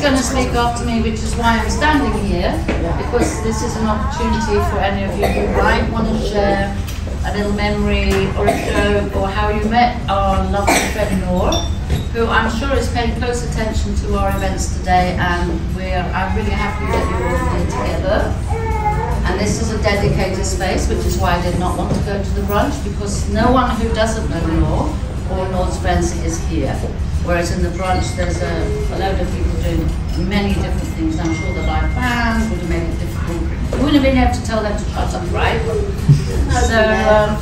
going to speak after me, which is why I'm standing here, because this is an opportunity for any of you who might want to share a little memory or a joke or how you met our lovely friend Noor, who I'm sure is paying close attention to our events today, and I'm really happy that you're all here together. And this is a dedicated space, which is why I did not want to go to the brunch, because no one who doesn't know Noor or Noor's friends is here. Whereas in the brunch, there's a load of people doing many different things. I'm sure the live band would have made it difficult. We wouldn't have been able to tell them to shut up, right? So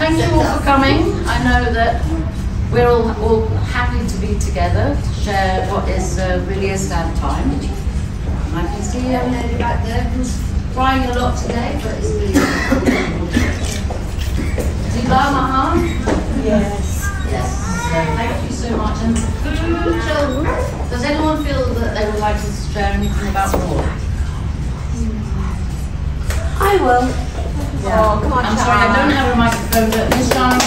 thank you all for coming. I know that we're all happy to be together to share what is really a sad time. And I can see a lady back there who's crying a lot today, but it's really Ziba Mahan? Yes. Yes. Thank you so much. And does anyone feel that they would like to share anything about Noor? I will. Yeah. Oh, come on, I'm sorry, I don't have a microphone, but Miss Charlie.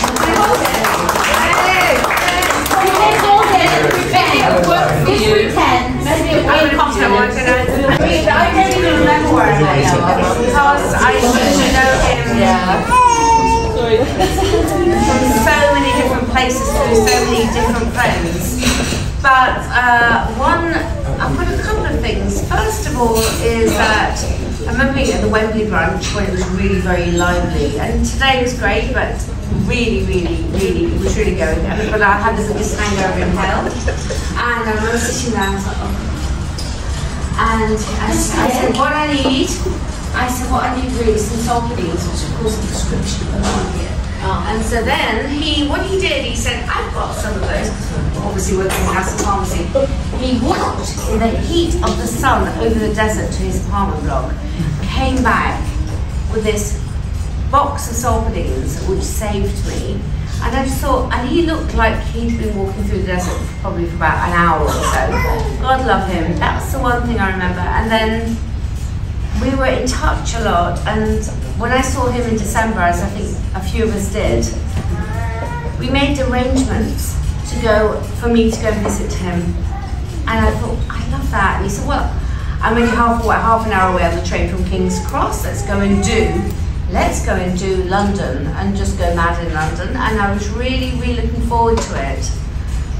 Maybe I don't even remember where I met him because I should know him so many different places through so many different friends. But I've got a couple of things. First of all is that I remember being at the Wembley brunch when it was really very lively, and today was great, but really, it was really going. But I had this hangover in hell, and I remember sitting there and I was like, oh. And I said, what I need really is some salt beans, which of course is a prescription for here. And so then what he did, he said, I've got some of those, obviously working in Nassau Pharmacy. He walked in the heat of the sun over the desert to his apartment block, came back with this box of Solpadeines, which saved me. And I just thought, and he looked like he'd been walking through the desert probably for about an hour or so. God love him. That's the one thing I remember. And then we were in touch a lot. And when I saw him in December, as I think a few of us did, we made arrangements for me to go visit him. And I thought, I love that. And he said, well, I'm only half an hour away on the train from King's Cross. Let's go and do London and just go mad in London. And I was really looking forward to it.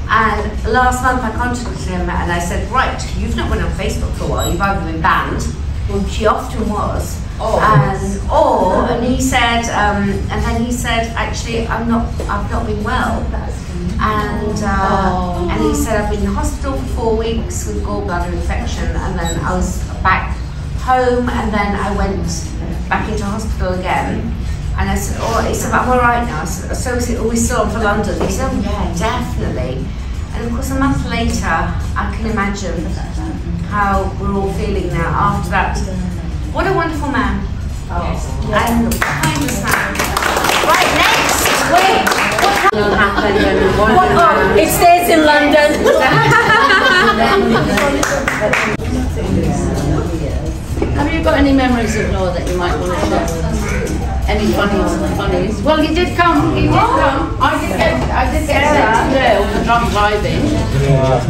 And last month I contacted him and I said, right, you've not been on Facebook for a while, you've either been banned, well, she often was. And he said, and then he said, actually, I've not been well. And he said, I've been in hospital for 4 weeks with gallbladder infection, and then I was back home, and then I went back into hospital again. And I said, he said, I'm all right now. I said, so is it always still on for London? He said, oh yeah, definitely. And of course, a month later, I can imagine how we're all feeling now after that. What a wonderful man. And the kindest man. Right, next. Wait, what happened? It stays in London. Have you got any memories of Noor that you might want to share? Any funnies? Well, he did come. I did get sent to jail for drunk driving.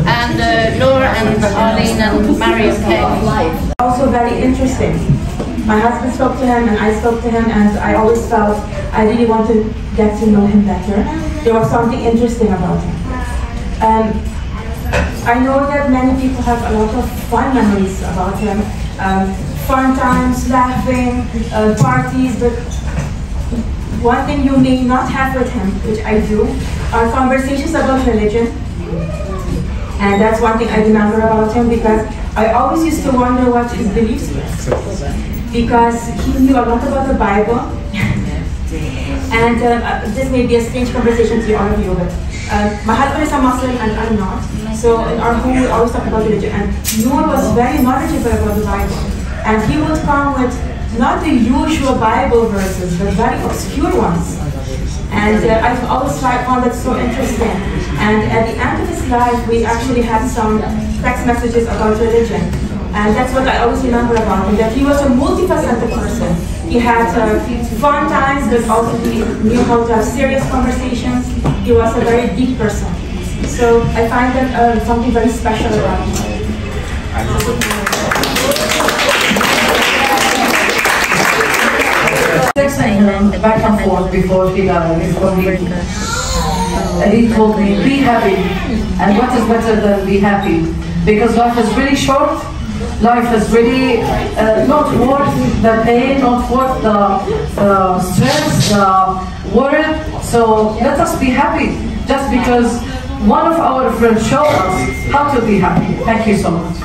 And Noor and Arlene and Mariam came. Also very interesting. My husband spoke to him and I spoke to him, and I always felt I really want to get to know him better. There was something interesting about him. I know that many people have a lot of fun memories about him. Fun times, laughing, parties, but one thing you may not have with him, which I do, are conversations about religion. And that's one thing I remember about him, because I always used to wonder what his beliefs were. Because he knew a lot about the Bible. And this may be a strange conversation to all of you, but my husband is a Muslim and I'm not. So in our home we always talk about religion. And Noor was very knowledgeable about the Bible. And he would come with not the usual Bible verses, but very obscure ones. And I've always found that so interesting. And at the end of his life, we actually had some text messages about religion. And that's what I always remember about him, that he was a multifaceted person. He had fun times, but also he knew how to have serious conversations. He was a very deep person. So I find that something very special about him. Back and forth before he died, and he told me, be happy. And what is better than be happy? Because life is really short. Life is really not worth the pain, not worth the stress, the worry. So let us be happy, just because one of our friends showed us how to be happy. Thank you so much.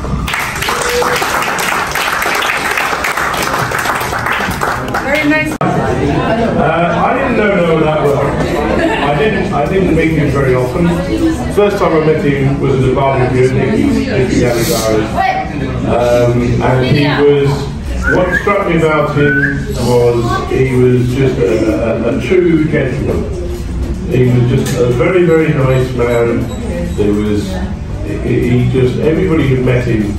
Very nice. I didn't know Noah that well. I didn't meet him very often. First time I met him was at a barbecue at Nicky's and he was, what struck me about him was he was just a true gentleman. He was just a very, very nice man. There was, he just, everybody who met him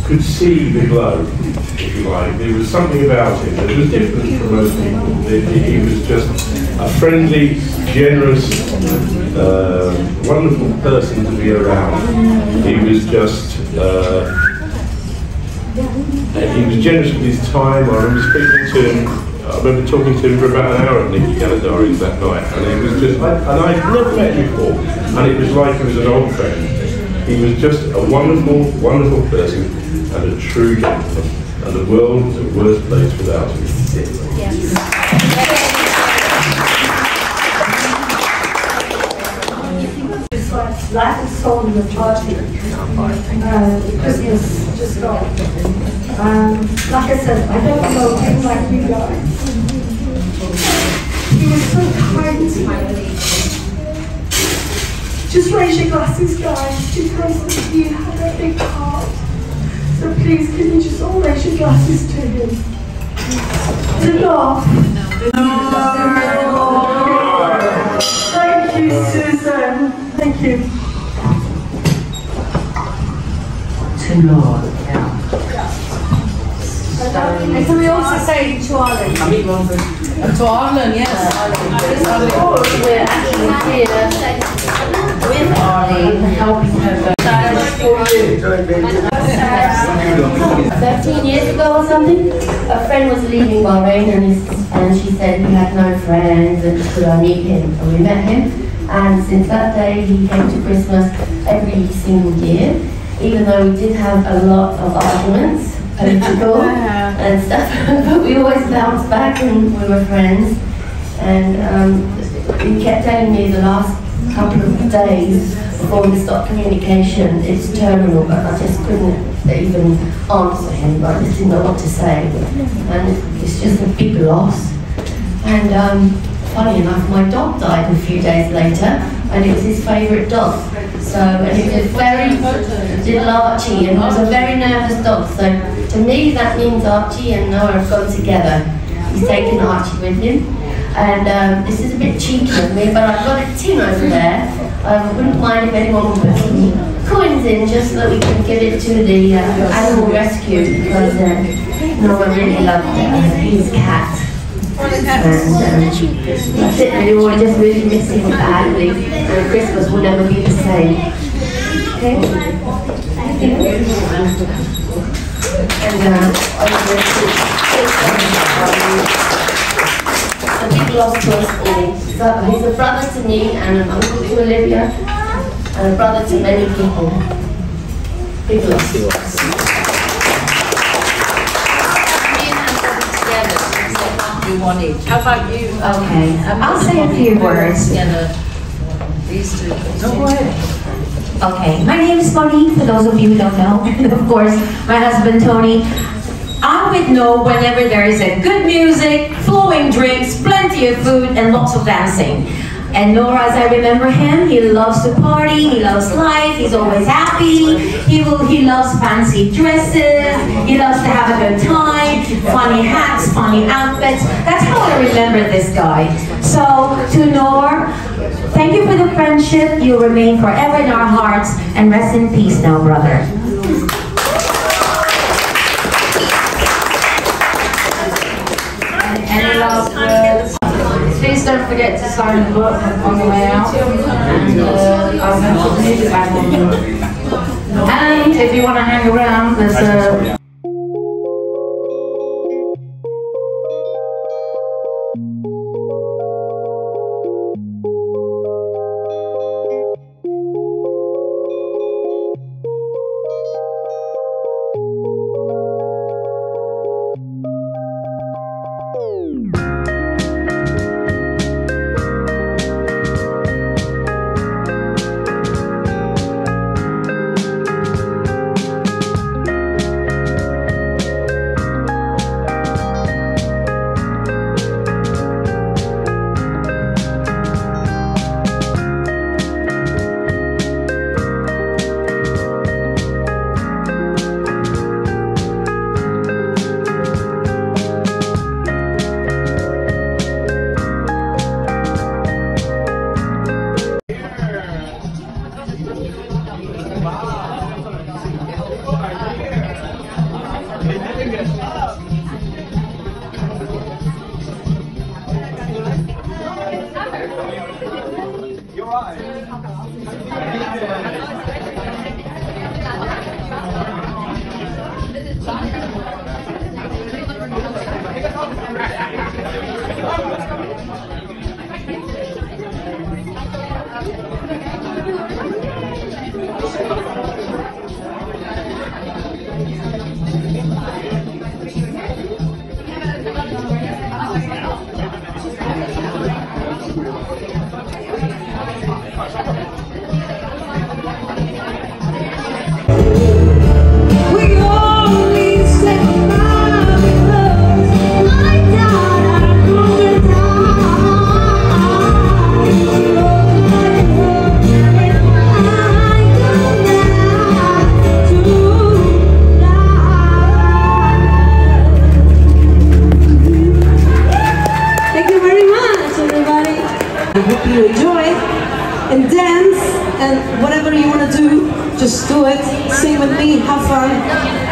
could see the glow, if you like. There was something about him that was different from most people. He was just a friendly, generous, wonderful person to be around. He was just, he was generous with his time. I remember speaking to him. I remember talking to him for about an hour at Nicky Galadari's that night, and it was just, and I'd never met him before, and it was like he was an old friend. He was just a wonderful, wonderful person and a true gentleman, and the world was a worse place without him. Yes. Life is so in the party. Christmas just gone. Like I said, I don't know him like you guys. He was so kind to me. Just raise your glasses, guys, because you have a big heart. So please, can you just all raise your glasses to him? To Lord. Thank you, Susan. Thank you. To Lord, yeah. And can we also say to Arlen? To Arlen, yes. We're actually here with Arlene, helping her. 13 years ago or something, a friend was leaving Bahrain and she said he had no friends and could I meet him, and we met him, and since that day he came to Christmas every single year, even though we did have a lot of arguments, political and stuff, but we always bounced back and we were friends. And he kept telling me the last couple of days before we stopped communication, it's terminal, but I just couldn't even answer him. I just didn't know what to say, and it's just a big loss. And funny enough, my dog died a few days later, and it was his favourite dog. So, and it was very little Archie, and he was a very nervous dog. So to me, that means Archie and Noah have gone together. He's taken Archie with him. And this is a bit cheeky of me, but I've got a tin over there. I wouldn't mind if anyone would put some coins in just so that we can give it to the animal rescue, because Noah really loved his cat. And that's it really, we're just really missing him badly, and Christmas will never be the same. Okay? A big loss to us all. So he's a brother to me, and an uncle to Olivia, and a brother to many people. Big loss to us. One each. How about you? Okay, I'll say a few words. Together, these two. Go ahead. Okay, my name is Monique, for those of you who don't know. Of course, my husband Tony. I'm with Noah whenever there is a good music, flowing drinks, plenty of food, and lots of dancing. And Noah, as I remember him, he loves to party, he loves life, he's always happy, he loves fancy dresses, he loves to have a good time, funny hats, funny outfits. That's how I remember this guy. So, to Noah, thank you for the friendship, you'll remain forever in our hearts, and rest in peace now, brother. Any last words? Please don't forget to sign the book on the way out. And I'll have to put the music back on. And if you want to hang around, there's a... You enjoy and dance and whatever you want to do, just do it. Sing with me, have fun.